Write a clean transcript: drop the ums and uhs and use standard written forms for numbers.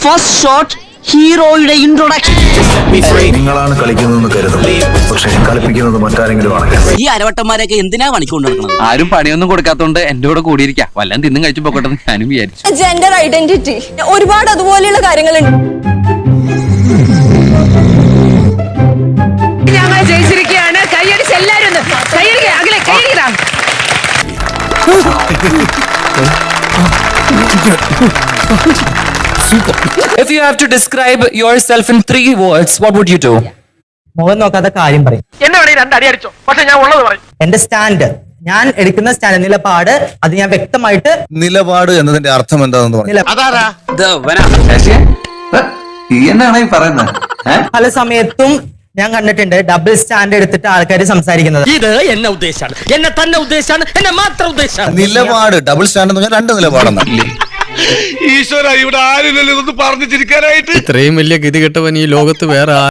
First shot ഹീറോയുടെ introduction. നിങ്ങളാണ് കളിക്കുന്നതെന്ന് കരുതും, പക്ഷെ കളിപ്പിക്കുന്നത് മറ്റാരെങ്കിലും ആണ്. ഈ അരവട്ടന്മാരൊക്കെ എന്തിനാ പണിക്കൊണ്ട് നടക്കുന്നത്? ആരും പണിയൊന്നും കൊടുക്കാത്തോണ്ട് എന്റെ കൂടെ കൂടിയിരിക്കാം, വല്ലതും തിന്നും കഴിച്ചു പോകട്ടെ ഞാനും വിചാരിച്ചു. ജെൻഡർ ഐഡന്റിറ്റി ഒരുപാട് അതുപോലെയുള്ള കാര്യങ്ങളുണ്ട്. ഞങ്ങൾ ജയിച്ചിരിക്കുകയാണ്. കൈയടിച്ച് എല്ലാരും കൈയടിക്കാം. If you have to describe yourself in 3 words, what would you do? മുഖം നോക്കാത്ത കാര്യം പറയും. എന്റെ സ്റ്റാൻഡ്, ഞാൻ എടുക്കുന്ന സ്റ്റാൻഡ്, നിലപാട്, അത് ഞാൻ വ്യക്തമായിട്ട്. നിലപാട് എന്നതിന്റെ അർത്ഥം എന്താണെന്ന് പറഞ്ഞു. എന്നാണ് ഈ പറയുന്നത്? പല സമയത്തും ഞാൻ കണ്ടിട്ടുണ്ട് ഡബിൾ സ്റ്റാൻഡ് എടുത്തിട്ട് ആൾക്കാർ സംസാരിക്കുന്നത്. ഇത് എന്നെ ഉദ്ദേശാണ്, എന്നെ തന്നെ ഉദ്ദേശാണ്, എന്നെ മാത്രം ഉദ്ദേശാണ്. നിലപാട് ഡബിൾ സ്റ്റാൻഡ് എന്ന് പറഞ്ഞാൽ 2 നിലപാടെന്നാണ്. ഈശ്വര, ഇവിടെ ആരില്ലല്ലോ ഇതൊന്ന് പറഞ്ഞു ചിരിക്കാനായിട്ട്. ഇത്രയും വലിയ ഗതി കെട്ടവൻ ഈ ലോകത്ത് വേറെ